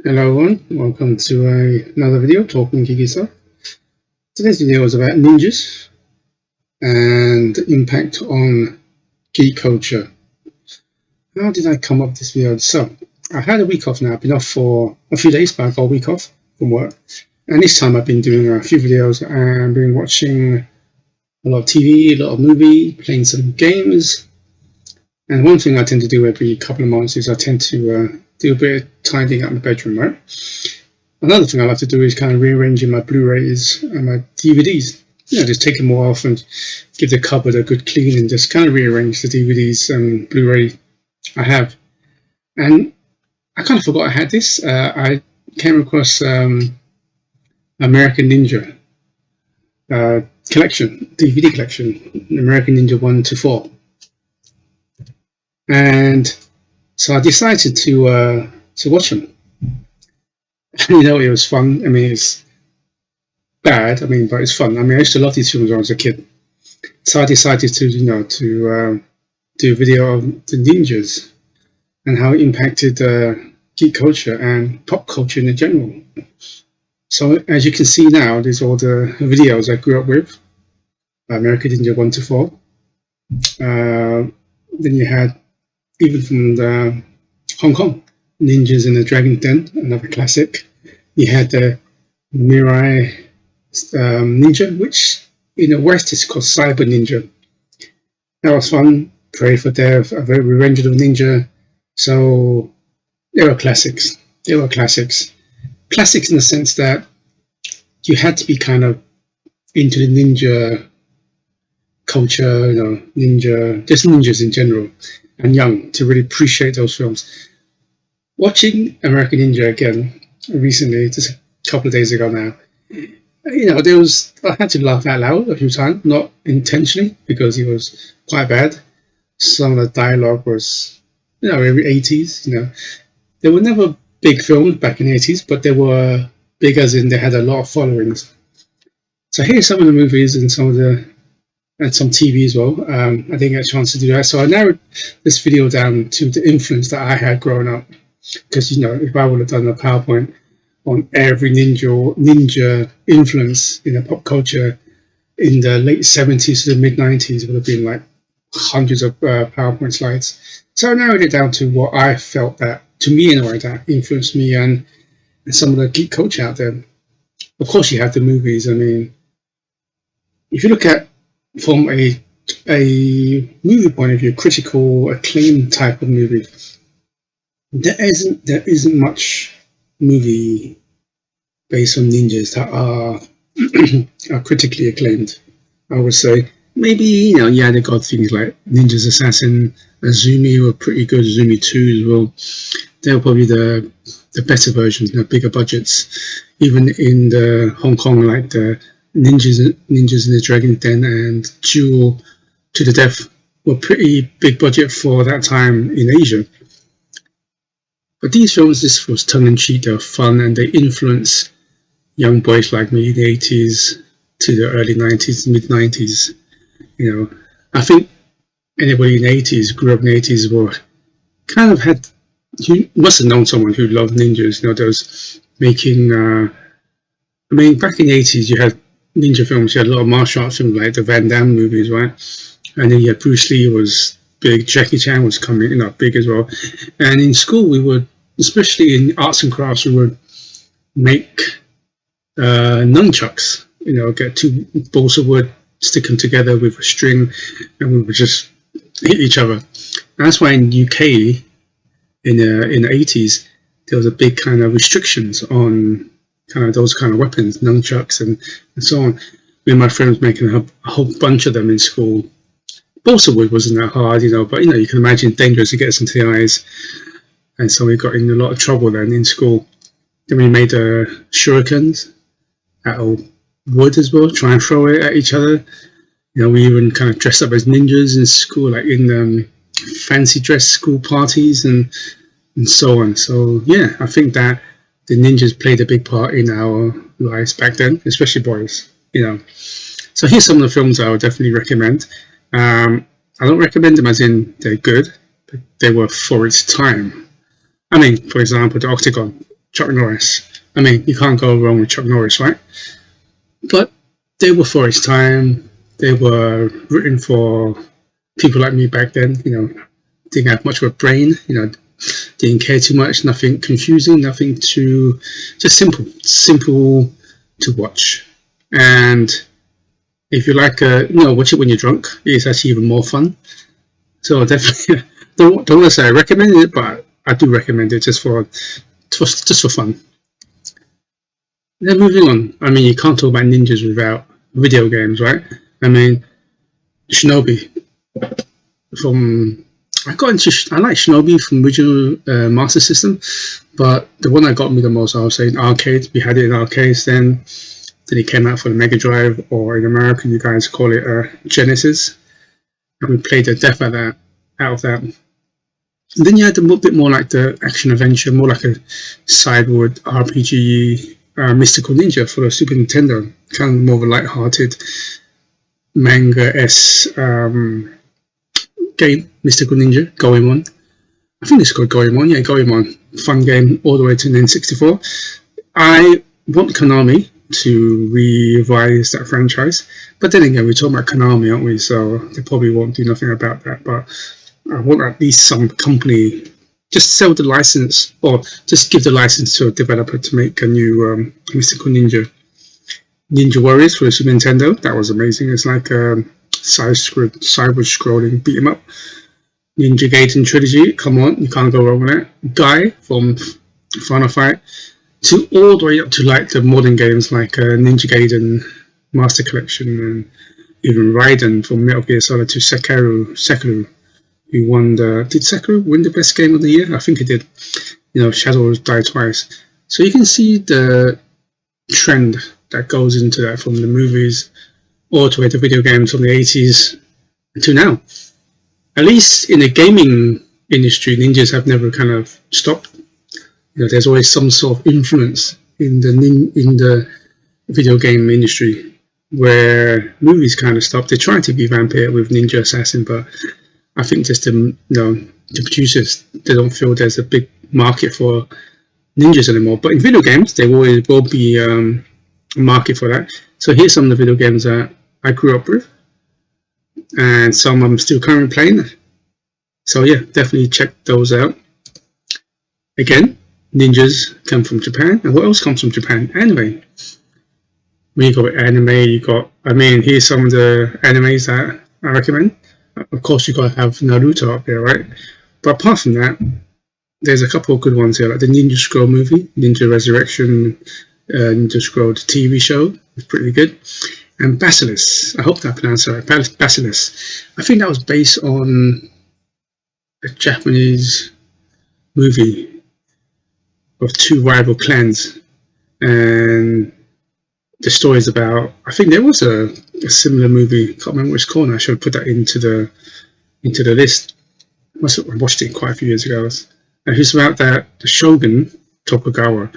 Hello everyone, welcome to another video talking geeky stuff. Today's video is about ninjas and the impact on geek culture. How did I come up with this video? So, I had a week off now. I've been off for a few days, but I got a week off from work. And this time I've been doing a few videos and I've been watching a lot of TV, a lot of movie, playing some games. And one thing I tend to do every couple of months is I tend to do a bit of tidying up my bedroom, right? Another thing I like to do is kind of rearranging my Blu-rays and my DVDs. Just take them all off and give the cupboard a good clean and just kind of rearrange the DVDs and Blu-ray I have. And I kind of forgot I had this. I came across American Ninja collection, DVD collection, American Ninja 1 to 4. And so I decided to watch them. It was fun. I mean, it's bad. But it's fun. I used to love these films when I was a kid. So I decided to do a video of the ninjas and how it impacted geek culture and pop culture in general. So as you can see now, there's all the videos I grew up with, American Ninja 1 to 4. Then you had, even from the Hong Kong, Ninjas in the Dragon Den, another classic. You had the Mirai Ninja, which in the West is called Cyber Ninja. That was fun. Pray for Death, A Very Revenge of the Ninja. So they were classics. They were classics. Classics in the sense that you had to be kind of into the ninja culture, just ninjas in general, and young to really appreciate those films. Watching American Ninja again recently, just a couple of days ago now, I had to laugh out loud a few times, not intentionally because it was quite bad. Some of the dialogue was, very 80s. There were never big films back in the 80s, but they were big as in they had a lot of followings. So here's some of the movies and some TV as well. I didn't get a chance to do that, so I narrowed this video down to the influence that I had growing up. Because if I would have done a PowerPoint on every ninja influence in the pop culture in the late 70s to the mid 90s, it would have been like hundreds of PowerPoint slides. So I narrowed it down to what I felt that, to me anyway, that influenced me and some of the geek culture out there. Of course, you have the movies. If you look at from a movie point of view, critical acclaim type of movie, there isn't much movie based on ninjas that are critically acclaimed. I would say maybe they got things like Ninja's Assassin, Azumi were pretty good. Azumi 2 as well. They were probably the better versions, bigger budgets. Even in the Hong Kong, like the Ninjas in the Dragon Den and Duel to the Death were pretty big budget for that time in Asia. But these films, this was tongue-in-cheek, they're fun, and they influence young boys like me in the 80s to the early 90s, mid-90s. I think anybody in the 80s, grew up in the 80s, you must have known someone who loved ninjas. Those making, back in the 80s, you had ninja films, you had a lot of martial arts films, like the Van Damme movies, right? And then you had Bruce Lee was big, Jackie Chan was coming, big as well. And in school, we would, especially in arts and crafts, we would make nunchucks. Get two balls of wood, stick them together with a string, and we would just hit each other. And that's why in UK, in the 80s, there was a big kind of restrictions on kind of those kind of weapons, nunchucks and so on. Me and my friends making a whole bunch of them in school. Balsa wood wasn't that hard, but you can imagine dangerous to get us into the eyes. And so we got in a lot of trouble then in school. Then we made shurikens out of wood as well, try and throw it at each other. We even kind of dressed up as ninjas in school, like in fancy dress school parties and so on. So yeah, I think that the ninjas played a big part in our lives back then, especially boys. So here's some of the films I would definitely recommend. I don't recommend them as in they're good, but they were for its time. For example, The Octagon. Chuck Norris. I mean, you can't go wrong with Chuck Norris, right? But they were for its time. They were written for people like me back then. Didn't have much of a brain. Didn't care too much. Nothing confusing. Nothing too. Just simple to watch. And if you like, watch it when you're drunk. It's actually even more fun. So definitely don't necessarily recommend it, but I do recommend it just for fun. Then moving on. I mean, you can't talk about ninjas without video games, right? I mean, Shinobi. I like Shinobi from original Master System, but the one that got me the most, I would say, in arcades. We had it in arcades then. Then it came out for the Mega Drive, or in America, you guys call it Genesis. And we played the death out of that. And then you had a bit more like the action adventure, more like a sideward RPG, Mystical Ninja for the Super Nintendo. Kind of more of a light-hearted manga-esque game, Mystical Ninja, Goemon. I think it's called Goemon. Yeah, Goemon. Fun game all the way to N64. I want Konami to revise that franchise, but then again, we're talking about Konami, aren't we? So they probably won't do nothing about that. But I want at least some company just sell the license, or just give the license to a developer to make a new Mystical Ninja Warriors for the Super Nintendo. That was amazing. It's like a side-scrolling beat 'em up. Ninja Gaiden trilogy. Come on, you can't go wrong with that. Guy from Final Fight, to all the way up to like the modern games like Ninja Gaiden Master Collection, and even Raiden from Metal Gear Solid, to Sekiro, who won did Sekiro win the best game of the year? I think it did. Shadows Die Twice. So you can see the trend that goes into that, from the movies all the way to video games from the 80s to now. At least in the gaming industry, ninjas have never kind of stopped. There's always some sort of influence in the video game industry, where movies kind of stopped. They try to revamp it with Ninja Assassin, but I think just the producers, they don't feel there's a big market for ninjas anymore. But in video games, there always will be a market for that. So here's some of the video games that I grew up with, and some I'm still currently playing. So yeah, definitely check those out. Again, ninjas come from Japan, and what else comes from Japan? Anime. When you got anime, here's some of the animes that I recommend. Of course, you got to have Naruto up there, right? But apart from that, there's a couple of good ones here, like the Ninja Scroll movie, Ninja Resurrection, Ninja Scroll the TV show. It's pretty good. And Basilisk, I hope that I pronounced it right, Basilisk. I think that was based on a Japanese movie of two rival clans, and the story is about, I think there was a similar movie, can't remember which corner, I should have put that into the list. I watched it quite a few years ago. And it's about that the Shogun, Tokugawa,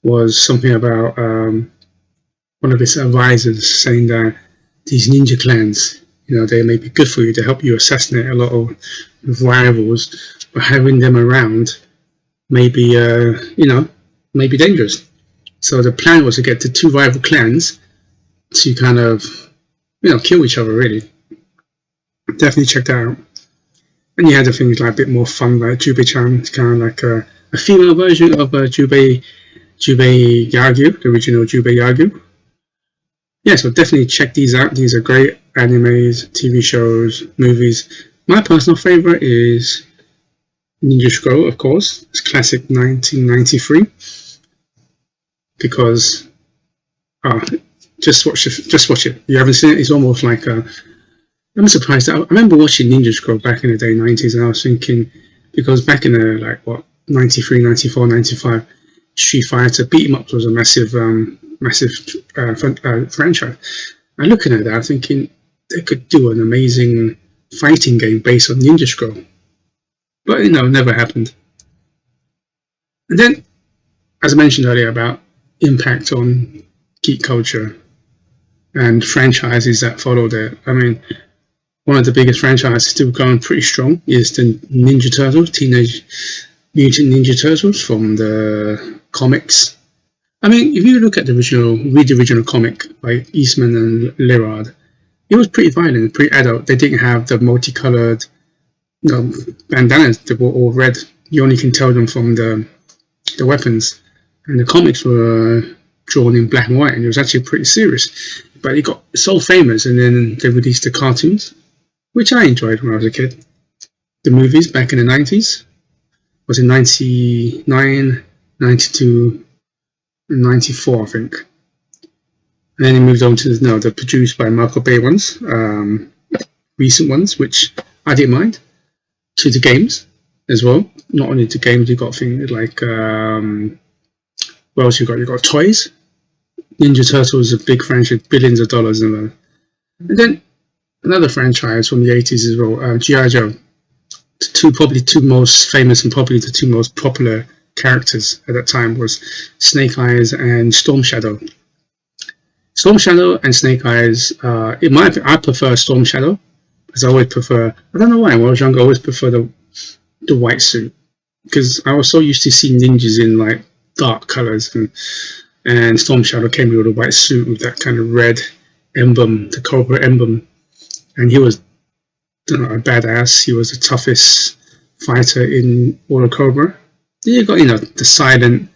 was something about one of his advisors saying that these ninja clans, they may be good for you to help you assassinate a lot of rivals, but having them around may be, may be dangerous. So the plan was to get the two rival clans to kind of, kill each other, really. Definitely check that out. And you had the things like a bit more fun, like Jubei-chan. It's kind of like a female version of Jubei Yagyu, the original Jubei Yagyu. Yeah, so definitely check these out. These are great animes, TV shows, movies. My personal favorite is Ninja Scroll, of course. It's classic 1993. Because just watch it. You haven't seen it. It's almost like I'm surprised. I remember watching Ninja Scroll back in the day, 90s, and I was thinking, because back in the 93, 94, 95, Street Fighter beat 'em ups was a massive franchise. And looking at that, I'm thinking they could do an amazing fighting game based on Ninja Scroll, but never happened. And then, as I mentioned earlier about impact on geek culture and franchises that followed it. I mean, one of the biggest franchises still going pretty strong is the Ninja Turtles, Teenage Mutant Ninja Turtles from the comics. I mean, if you look at read the original comic by Eastman and Lillard, it was pretty violent, pretty adult. They didn't have the multicolored bandanas. They were all red. You only can tell them from the weapons. And the comics were drawn in black and white, and it was actually pretty serious. But it got so famous, and then they released the cartoons, which I enjoyed when I was a kid. The movies back in the 90s, was in 99, 92, 94, I think. And then it moved on to the produced by Michael Bay ones, recent ones, which I didn't mind, to the games as well. Not only to games, you got things like, what else you got? You got toys. Ninja Turtles is a big franchise, billions of dollars. And then another franchise from the 80s as well, G.I. Joe. Probably two most famous and probably the two most popular characters at that time was Snake Eyes and Storm Shadow. Storm Shadow and Snake Eyes, I prefer Storm Shadow, because I always prefer, I don't know why, when I was younger, I always prefer the white suit, because I was so used to seeing ninjas in like dark colors, and Storm Shadow came with a white suit with that kind of red emblem, the Cobra emblem, and he was a badass. He was the toughest fighter in all of Cobra. Then you got, the silent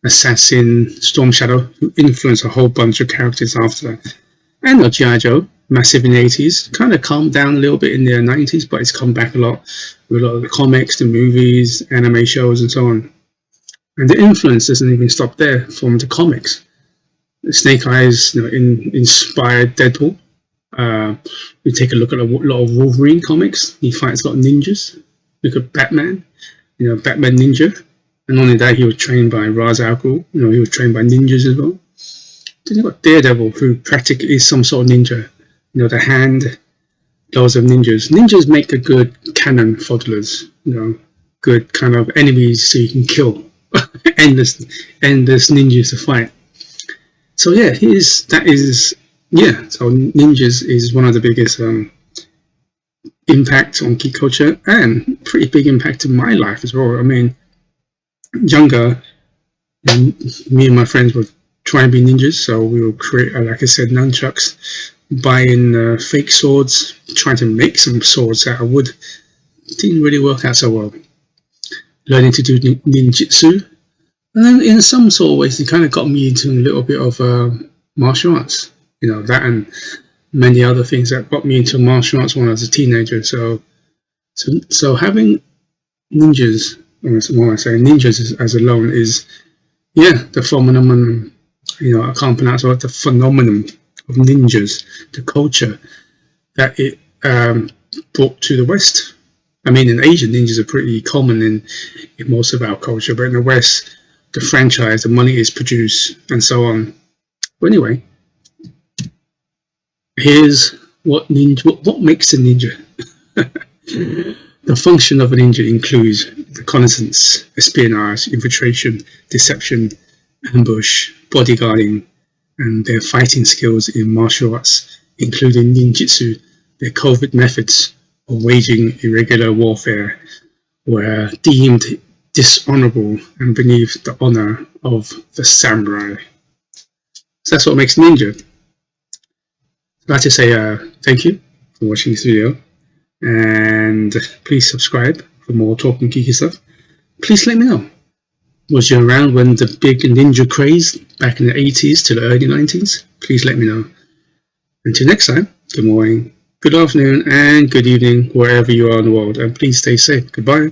assassin Storm Shadow, who influenced a whole bunch of characters after that. And G.I. Joe, massive in the 80s, kind of calmed down a little bit in the 90s, but it's come back a lot with a lot of the comics, the movies, anime shows, and so on. And the influence doesn't even stop there from the comics. The Snake Eyes, inspired Deadpool. We take a look at a lot of Wolverine comics. He fights a lot of ninjas. Look at Batman, Batman Ninja. And not only that, he was trained by Ra's al Ghul. He was trained by ninjas as well. Then you got Daredevil, who practically is some sort of ninja. The hand, loads of ninjas. Ninjas make a good cannon fodlers. Good kind of enemies so you can kill. endless ninjas to fight. So yeah, so ninjas is one of the biggest impact on geek culture, and pretty big impact in my life as well. I mean, younger, me and my friends would try and be ninjas, so we would create, like I said, nunchucks, buying fake swords, trying to make some swords out of wood. Didn't really work out so well. Learning to do ninjutsu, and then in some sort of ways, it kind of got me into a little bit of martial arts. That and many other things that got me into martial arts when I was a teenager. So having ninjas, when I say ninjas as alone, is the phenomenon. I can't pronounce it. The phenomenon of ninjas, the culture that it brought to the West. I mean, in Asia, ninjas are pretty common in most of our culture, but in the West, the franchise, the money is produced, and so on. But anyway, here's what makes a ninja. The function of a ninja includes reconnaissance, espionage, infiltration, deception, ambush, bodyguarding, and their fighting skills in martial arts, including ninjutsu, their covert methods of waging irregular warfare, were deemed dishonorable and beneath the honor of the samurai. So that's what makes ninja. I'd like to say thank you for watching this video, and please subscribe for more talking geeky stuff. Please let me know, was you around when the big ninja craze back in the 80s to the early 90s? Please let me know. Until next time, good morning, good afternoon, and good evening wherever you are in the world, and please stay safe. Goodbye.